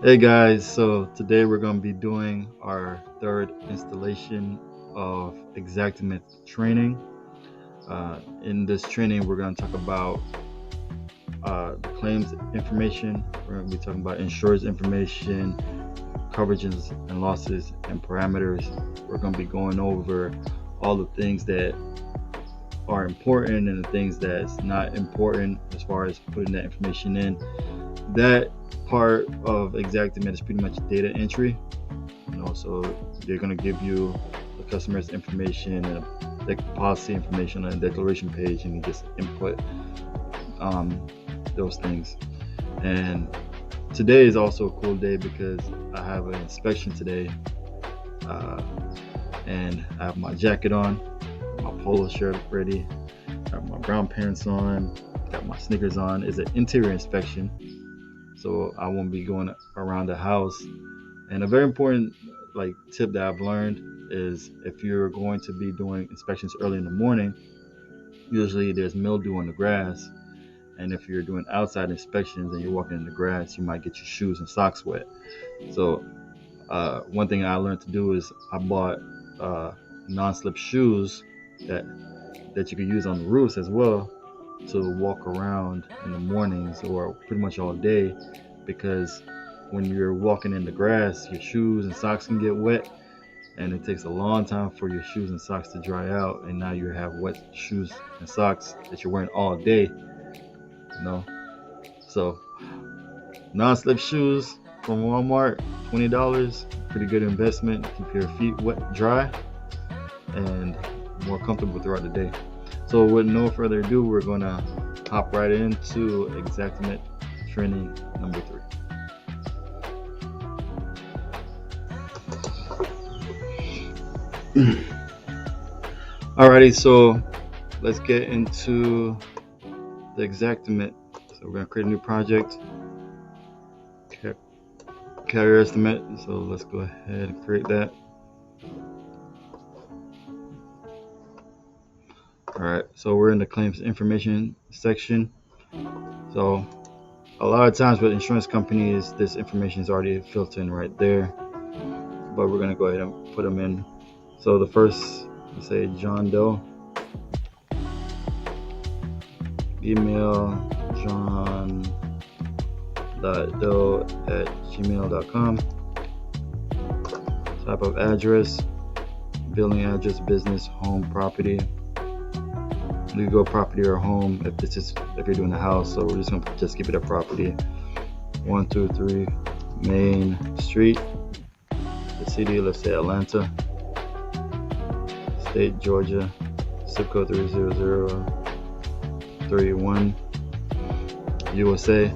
Hey guys, so today we're going to be doing our third installation of Xactimate training. In this training, we're going to talk about the claims information. We're going to be talking about insurance information, coverages and losses, and parameters. We're going to be going over all the things that are important and the things that's not important as far as putting that information in. That part of Xactimate is pretty much data entry. So they're going to give you the customer's information and the policy information on a declaration page, and you just input those things. And today is also a cool day because I have an inspection today, and I have my jacket on, my polo shirt ready, I have my brown pants on, got my sneakers on. It's an interior inspection, so I won't be going around the house. And a very important tip that I've learned is if you're going to be doing inspections early in the morning, usually there's mildew on the grass. And if you're doing outside inspections and you're walking in the grass, you might get your shoes and socks wet. So one thing I learned to do is I bought non-slip shoes that you can use on the roofs as well to walk around in the mornings or pretty much all day, because when you're walking in the grass, your shoes and socks can get wet, and it takes a long time for your shoes and socks to dry out, and now you have wet shoes and socks that you're wearing all day. So non-slip shoes from Walmart, $20, pretty good investment. Keep your feet wet, dry, and more comfortable throughout the day. So with no further ado, we're gonna hop right into Xactimate training number 3. Alrighty, so let's get into the Xactimate. So we're gonna create a new project, carrier estimate. So let's go ahead and create that. Alright, so we're in the claims information section. So a lot of times with insurance companies, this information is already filled in right there, but we're gonna go ahead and put them in. So the first, let's say John Doe, email john.doe@gmail.com, type of address, billing address, business, home, property, legal property or home if you're doing a house. So we're just gonna keep it a property. 123 Main Street, the city, let's say Atlanta, state Georgia, zip code 30031, USA.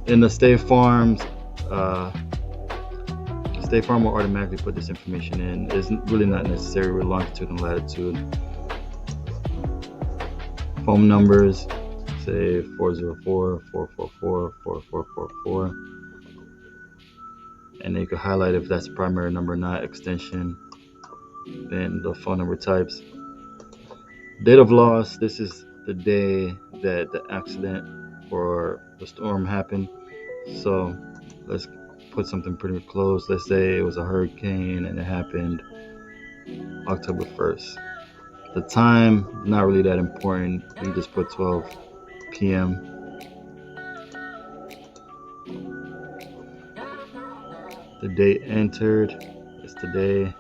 In the State Farm will automatically put this information in. It's really not necessary with longitude and latitude. Phone numbers, say 404-444-4444, and then you can highlight if that's primary number, not extension. Then the phone number types. Date of loss, this is the day that the accident or the storm happened. So let's put something pretty close. Let's say it was a hurricane and it happened October 1st. The time, not really that important. You just put 12 p.m. The date entered is today.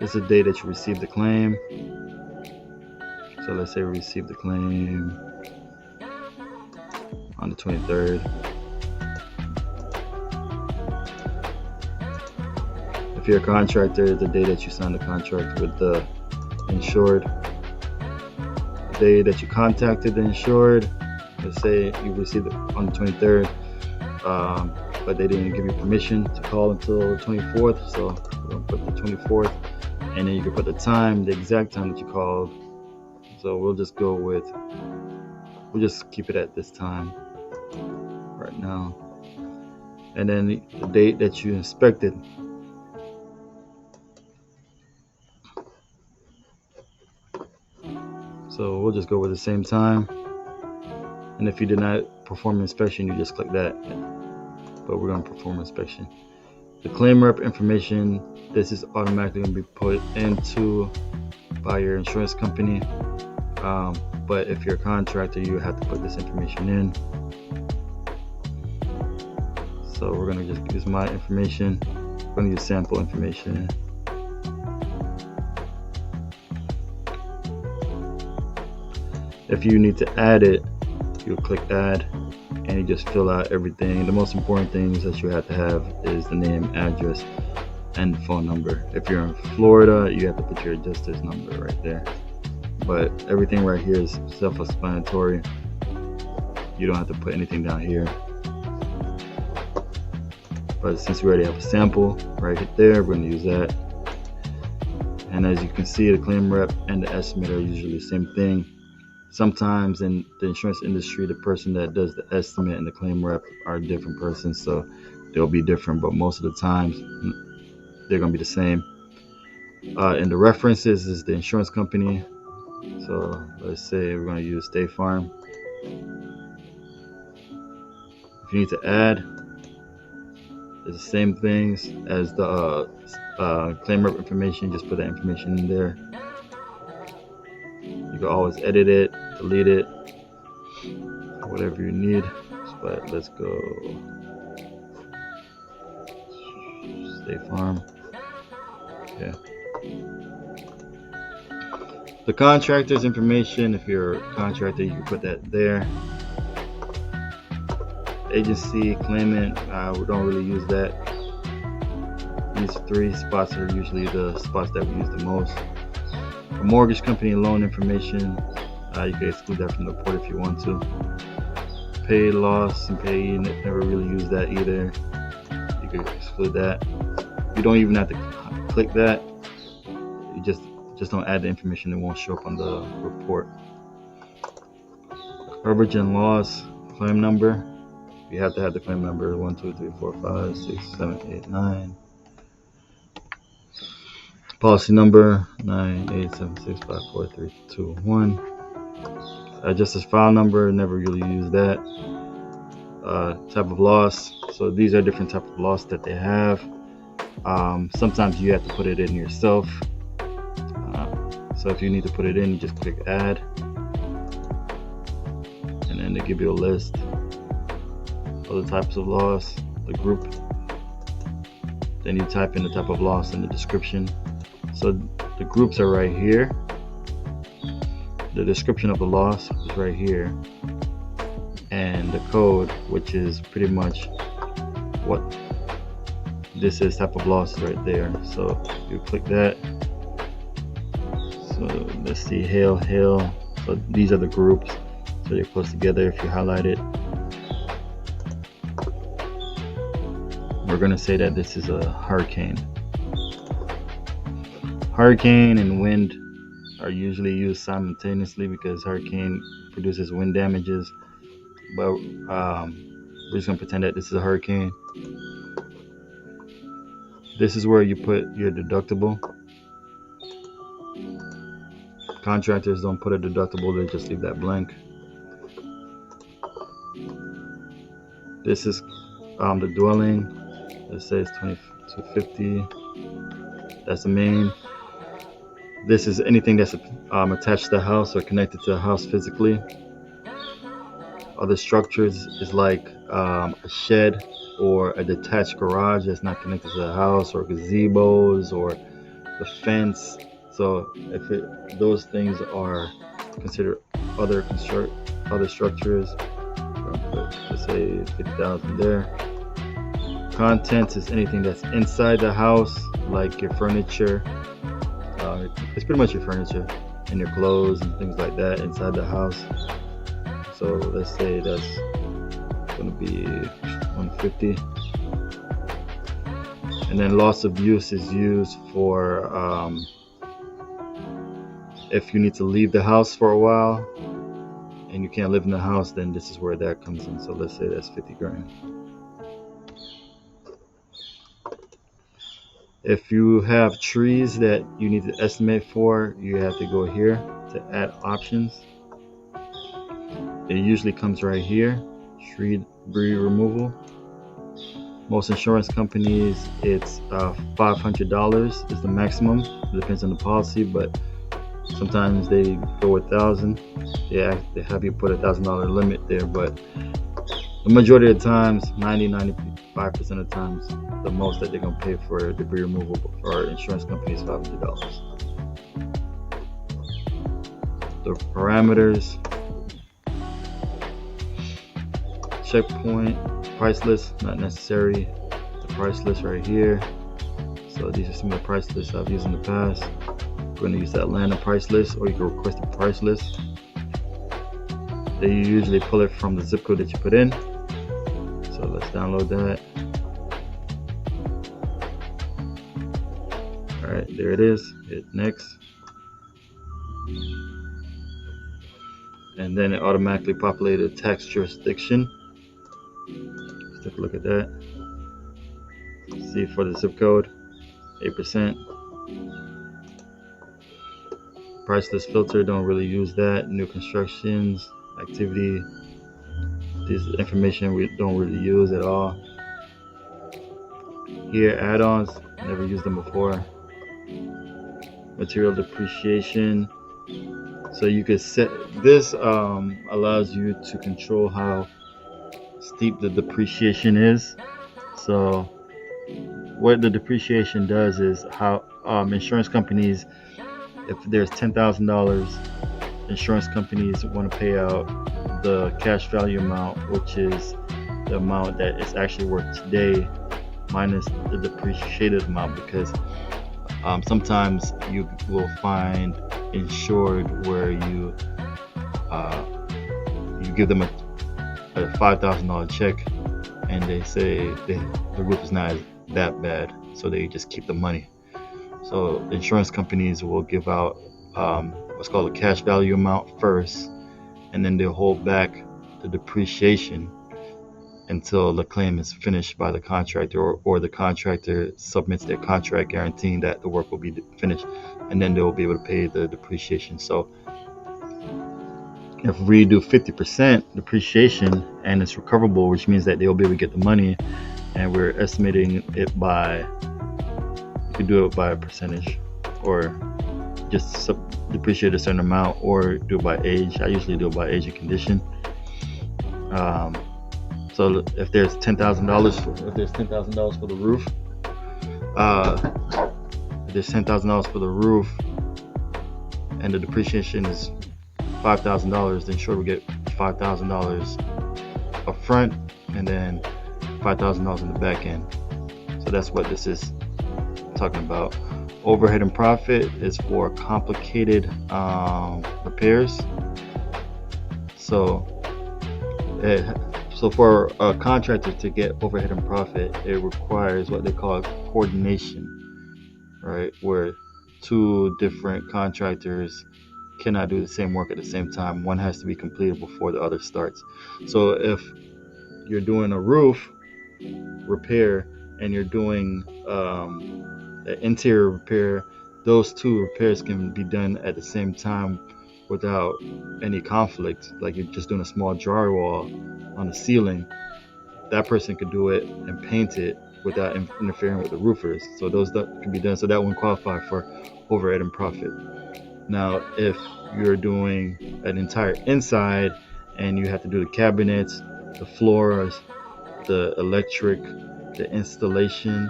It's the day that you received the claim. So let's say we received the claim on the 23rd. If you're a contractor, the day that you signed the contract with the insured. The day that you contacted the insured, let's say you received it on the 23rd, but they didn't give you permission to call until the 24th, so we're going to put the 24th, and then you can put the time, the exact time that you called. So we'll just keep it at this time right now. And then the date that you inspected. So we'll just go with the same time. And if you did not perform inspection, you just click that. But we're going to perform inspection. The claim rep information, this is automatically going to be put into by your insurance company. But if you're a contractor, you have to put this information in. So we're going to just use my information. We're going to use sample information. If you need to add it, you'll click add and you just fill out everything. The most important things that you have to have is the name, address, and phone number. If you're in Florida, you have to put your adjuster's number right there. But everything right here is self-explanatory. You don't have to put anything down here. But since we already have a sample right there, we're going to use that. And as you can see, the claim rep and the estimate are usually the same thing. Sometimes in the insurance industry, the person that does the estimate and the claim rep are different persons, so they'll be different, but most of the times they're going to be the same. And the references is the insurance company. So let's say we're going to use State Farm. If you need to add, it's the same things as the claim rep information. Just put that information in there. You can always edit it, delete it, whatever you need. But let's go State Farm. Yeah. The contractor's information, if you're a contractor, you can put that there. Agency, claimant, we don't really use that. These three spots are usually the spots that we use the most. A mortgage company loan information, you can exclude that from the report if you want to. Pay loss and payee, never really use that either. You can exclude that. You don't even have to click that. You just don't add the information, it won't show up on the report. Coverage and loss, claim number. You have to have the claim number 1, 2, 3, 4, 5, 6, 7, 8, 9. Policy number 987654321. Adjuster's file number, never really use that. Type of loss. So these are different type of loss that they have. Sometimes you have to put it in yourself. So if you need to put it in, you just click add, and then they give you a list of the types of loss, the group. Then you type in the type of loss in the description. So the groups are right here. The description of the loss is right here, and the code, which is pretty much what this is, type of loss is right there. So you click that. So let's see, hail. So these are the groups, so they're close together. If you highlight it, we're going to say that this is a hurricane. Hurricane and wind are usually used simultaneously because hurricane produces wind damages, but we're just going to pretend that this is a hurricane. This is where you put your deductible. Contractors don't put a deductible, they just leave that blank. This is the dwelling. It says 2250. That's the main. This is anything that's attached to the house or connected to the house physically. Other structures is like a shed or a detached garage that's not connected to the house, or gazebos or the fence. So if those things are considered other structures, let's say 50,000 there. Contents is anything that's inside the house, like your furniture. It's pretty much your furniture and your clothes and things like that inside the house. So let's say that's going to be 150. And then loss of use is used for if you need to leave the house for a while and you can't live in the house, then this is where that comes in. So let's say that's 50 grand. If you have trees that you need to estimate for, you have to go here to add options. it usually comes right here, tree debris removal. Most insurance companies, it's $500 is the maximum. It depends on the policy, but sometimes they go $1,000. They have you put $1,000 limit there, but the majority of the times, 95% of the times, the most that they're gonna pay for debris removal for insurance companies is $500. The parameters: checkpoint, price list, not necessary. The price list right here. So these are some of the price lists I've used in the past. We're going to use the Atlanta price list, or you can request a price list. They usually pull it from the zip code that you put in. So let's download that. Alright, there it is. Hit next. And then it automatically populated tax jurisdiction. Let's take a look at that. See for the zip code, 8%. Price list filter, don't really use that. New constructions, activity, this information we don't really use at all. Here, add-ons, never used them before. Material depreciation. So you could set this, allows you to control how steep the depreciation is. So what the depreciation does is how insurance companies, if there's $10,000, insurance companies want to pay out the cash value amount, which is the amount that it's actually worth today minus the depreciated amount, because sometimes you will find insured where you give them a $5,000 check and they say the roof is not that bad, so they just keep the money. So insurance companies will give out what's called a cash value amount first, and then they'll hold back the depreciation until the claim is finished by the contractor, or the contractor submits their contract guaranteeing that the work will be finished, and then they'll be able to pay the depreciation. So if we do 50% depreciation and it's recoverable, which means that they'll be able to get the money, and we're estimating it by, you could do it by a percentage, or just depreciate a certain amount, or do it by age. I usually do it by age and condition. So if there's $10,000 for the roof, if there's $10,000 for the roof, and the depreciation is $5,000, then sure we get $5,000 up front, and then $5,000 in the back end. So that's what this is talking about. Overhead and profit is for complicated repairs. So for a contractor to get overhead and profit, it requires what they call coordination, right? Where two different contractors cannot do the same work at the same time. One has to be completed before the other starts. So if you're doing a roof repair and you're doing an interior repair, those two repairs can be done at the same time without any conflict. Like you're just doing a small drywall on the ceiling, that person could do it and paint it without interfering with the roofers. So those that can be done. So that won't qualify for overhead and profit. Now, if you're doing an entire inside and you have to do the cabinets, the floors, the electric, the installation,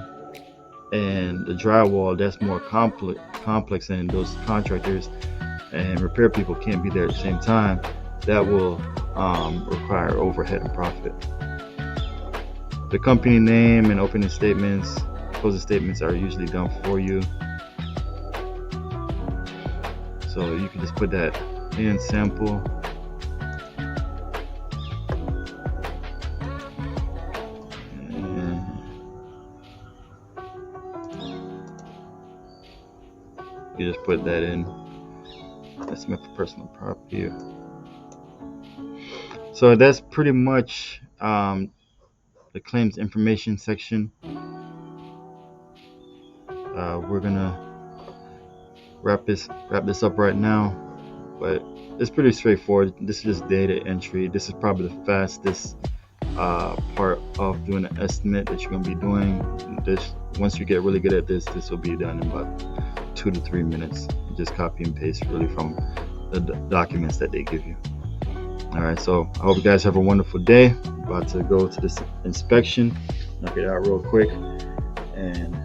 and the drywall, that's more complex, and those contractors and repair people can't be there at the same time. That will require overhead and profit. The company name and opening statements, closing statements are usually done for you. So you can just put that in sample. And you just put that in. That's meant for personal property. So that's pretty much the claims information section. We're gonna wrap this up right now. but it's pretty straightforward. This is just data entry. This is probably the fastest part of doing an estimate that you're going to be doing. This, once you get really good at this will be done in about 2 to 3 minutes. You just copy and paste really from the documents that they give you. All right, so I hope you guys have a wonderful day. About to go to this inspection, knock it out real quick, and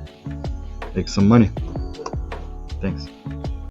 make some money. Thanks.